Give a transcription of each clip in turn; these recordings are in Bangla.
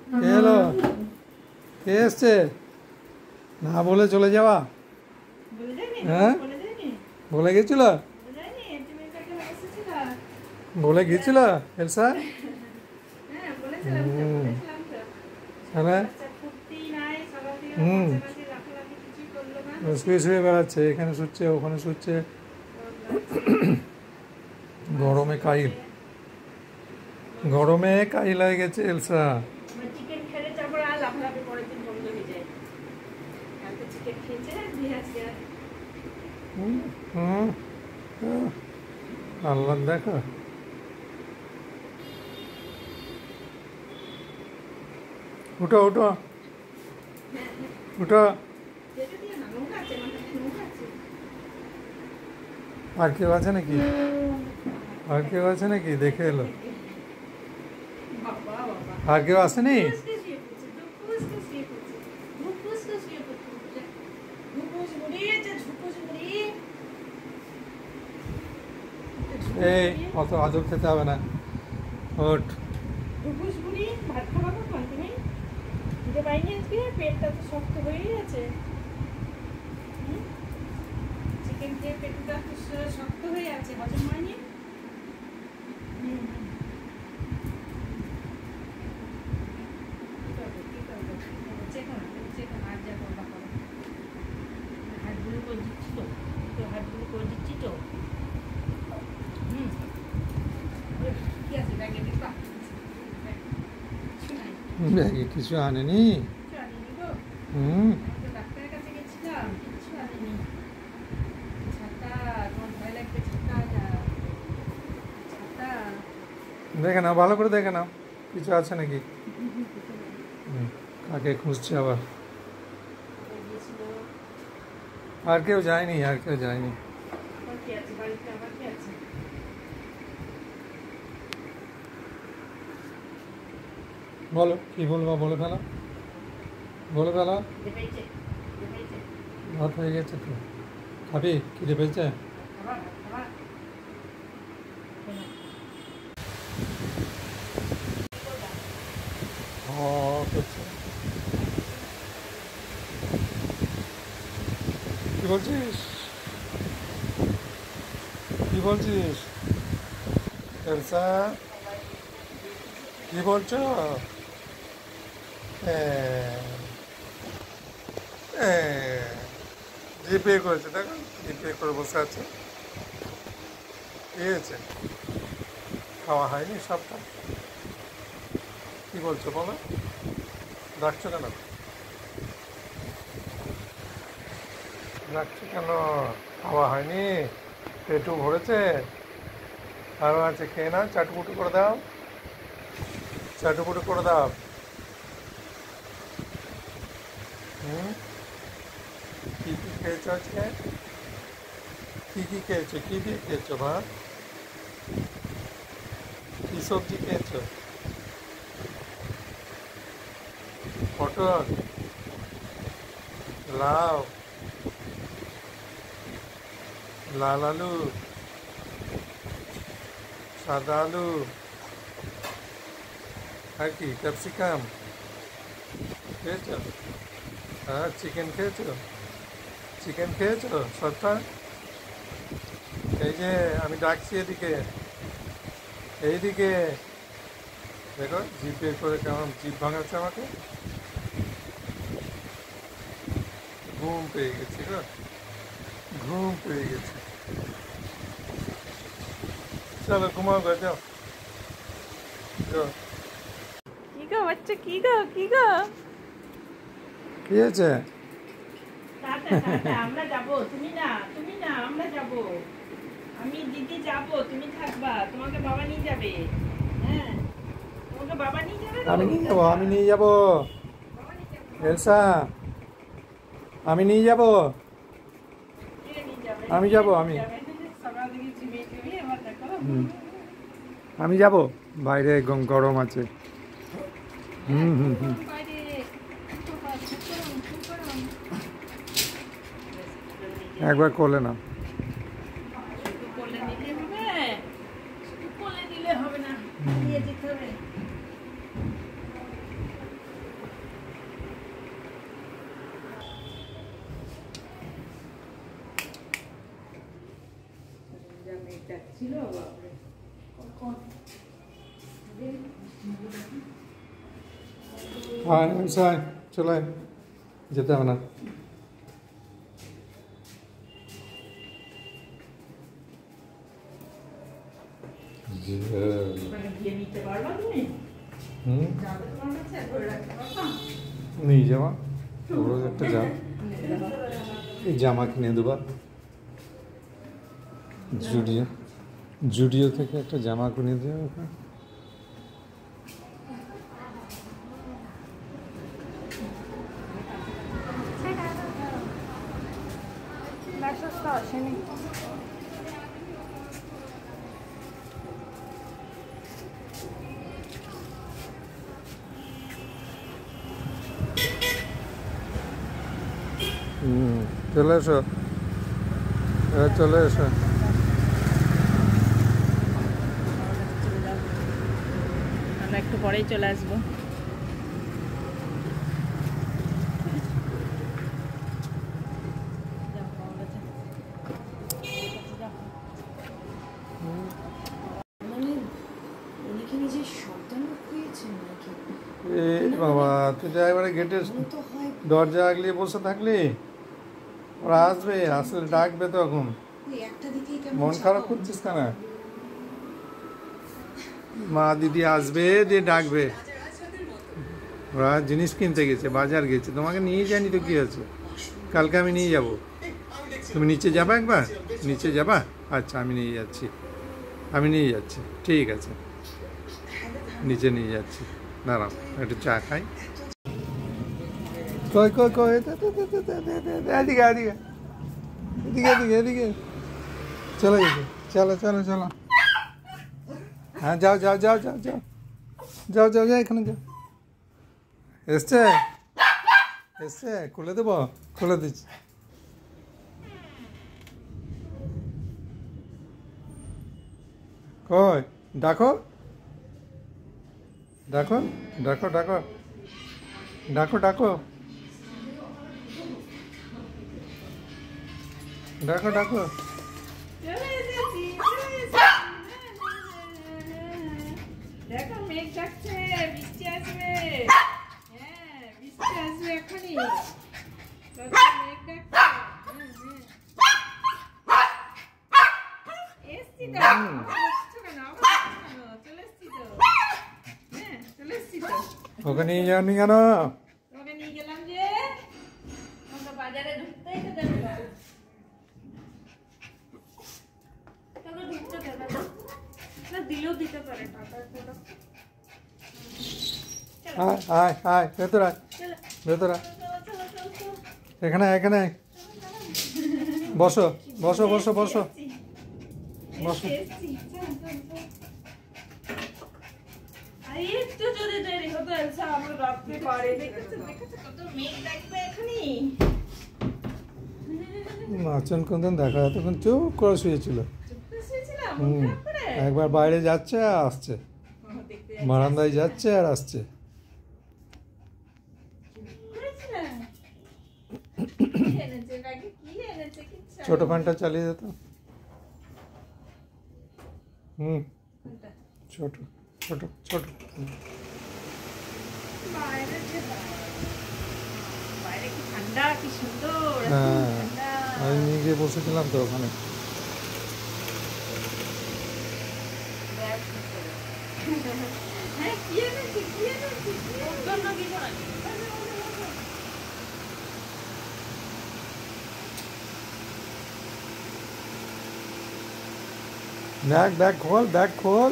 কে এলো? কে এসছে? না বলে চলে যাওয়া? হ্যাঁ, বলে গেছিল? বলে গেছিল এলসা? শুয়ে শুয়ে বেড়াচ্ছে, এখানে শুচ্ছে ওখানে শুচ্ছে, গরমে কাইল, গরমে কাইল হয়ে গেছে এলসা। আল্লাহ দেখো, উঠো উঠো উঠো। আর কেউ আছে নাকি? আর কেউ আছে নাকি? দেখে এলো। আর কেউ আসেনি? এই অত আদর খেতে হবে না, ওঠ। পেটটা তো শক্ত হয়েই আছে, চিকেন খেয়ে পেটটা শক্ত হয়ে আছে, হজম হয়নি। ব্যাগে কিছু আনেনি? হুম, ডাক্তারের কাছে গেছিলাম, কিছু আনেনি। ছাতা, তোমার ভয় লাগবে, ছাতা দেখে নাও, ভালো করে দেখে নাও কিছু আছে নাকি। কাকে খুঁজছে আবার? আর কেউ যায়নি, আর কেউ যায়নি। বলো কি বলবো, বলে ফেলো, বলে ফেলো। ভাত হয়ে গেছে তো, খাবি? খিদে পেয়েছে? কি বলছিস? কি বলছিস এলসা? কি বলছো? জিপে করেছে, দেখো জিপে করে বসে আছে। ঠিক আছে, খাওয়া হয়নি সবটা? কি বলছো বলো, ডাকছো কেন? ডাকছো কেন? খাওয়া হয়নি? পেটু ভরেছে? আরও আছে, খেয়ে নাও, চাটুপুটু করে দাও, চাটুপুটু করে দাও। কী কী খেয়েছো আজকে? কী কী খেয়েছো? কী দিয়ে খেয়েছো ভাত? কী সবজি খেয়েছো? পটল, লাউ, লাল আলু, সাদা আলু, আর কি ক্যাপসিকাম খেয়েছো? হ্যাঁ, চিকেন খেয়েছো? চিকেন খেয়েছো সবটা? এই যে আমি ডাকছি এদিকে, এইদিকে দেখো, জিপে করে কেমন জিপ ভাঙাচ্ছে আমাকে। ঘুম পেয়ে গেছি গো, ঘুম পেয়ে গেছি। চলো ঘুমাও গো, যাও যাও। কি গো বাচ্চা, কি গো, কি গো? কি হয়েছে? আমরা যাবো, তুমি না, তুমি না, আমরা যাবো। আমি দিদি যাবো, তুমি থাকবা, তোমাকে বাবা নিয়ে যাবে। হ্যাঁ, তোমাকে বাবা নিয়ে যাবে। আমি নিয়ে যাবো, আমি নিয়ে যাবো এলসা, আমি নিয়ে যাবো, আমি যাবো, আমি আমি যাবো। বাইরে গরম আছে। হুম হুম হুম। একবার কোলে না, ডাকছিল বাপরে কখন আয় আয় চলে আয়। যেতে হবে না। ওখানে গিয়ে নিতে পারবা তুমি? যাবে তোমার কাছে ধরে রাখতে পারবা? নিয়ে যাওয়া রোজ একটা এই জামা কিনে দেবা। জুডিও থেকে একটা জামা কিনে দেওয়া ওকে। চলে এসো, চলে এসো। আমরা একটু পরেই চলে আসবো। এ বাবা, তুই যা এবারে গেটের দরজা আগলিয়ে বসে থাকলি, ওরা আসবে, আসলে ডাকবে তখন। মন খারাপ করছিস কেন? মা দিদি আসবে, দিয়ে ডাকবে। ওরা জিনিস কিনতে গেছে, বাজার গেছে, তোমাকে নিয়ে যায়নি তো কি আছে? কালকে আমি নিয়ে যাব। তুমি নিচে যাবা একবার? নিচে যাবা? আচ্ছা, আমি নিয়ে যাচ্ছি, আমি নিয়ে যাচ্ছি, ঠিক আছে, নিচে নিয়ে যাচ্ছি। দাঁড়াও একটু চা খাই। কই কই কই, এদিকে এদিকে এদিকে এদিকে এদিকে চলে গেছে। চলো চলো চলো, হ্যাঁ যাও যাও যাও যাও যাও যাও যাও যাও, এখানে যাও। এসছে এসছে, খুলে দেবো? খুলে দিচ্ছি। কই ডাকো ডাকো ডাকো ডাকো ডাকো ডাকো ডাকো ডাকো। দেখো মেঘ ডাকছে, বৃষ্টি আসবে। হ্যাঁ, বৃষ্টি আসবে এখনই। মেঘ ডাকছে। এসছি তো। চলে এসছি তো। হ্যাঁ, চলে এসছি তো। ওকে নিয়ে যাওনি কেন? তোকে নিয়ে গেলাম যে আমরা বাজারে ঢুকতেই তো দেবে না। তোকে ঢুকতে দেবে না। না দিলেও দিতে পারে টাকা। আয় আয় আয়, ভেতর আয়, ভেতর আয়। এখানে এখানে বসো বসো বসো বসো বসো। একটু যদি দেরি হতো এলসা আমরা রাত্রে পারে দেখেছো কত মেঘ ডাকবে এখনই। মাচন কোনদিন দেখা, তখন চুপ করে শুয়েছিল। একবার বাইরে যাচ্ছে আর আসছে, বারান্দায় যাচ্ছে আর আসছে। ছোট ফ্যানটা চালিয়ে যেত। ছোট ছোট ছোট। ঠান্ডা কি সুন্দর। হ্যাঁ, আমি নিয়ে গিয়ে বসেছিলাম তো ওখানে। হ্যাঁ, কি এনেছি কি এনেছি ওর জন্য কি করা? ব্যাগ ব্যাগ খোল, ব্যাগ খোল,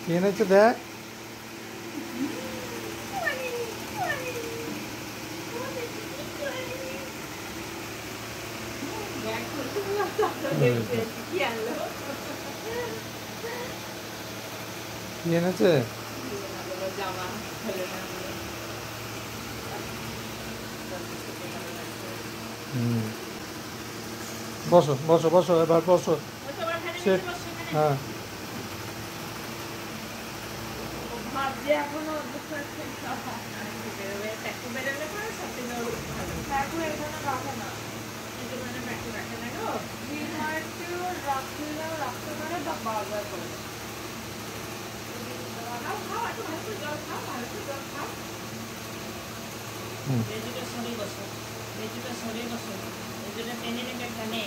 কি এনেছে দেখ। কি এনেছে? বসো বসো বসো, এবার বসো। হ্যাঁ, ভাত খেয়ে যাও রাত্রেবেলা বাজার করে খাও খাও একটু ভালো করে জল খাও ভালো করে জল খাও বেজুটা সরে বসো বেজুটা টেনে নেবে কানে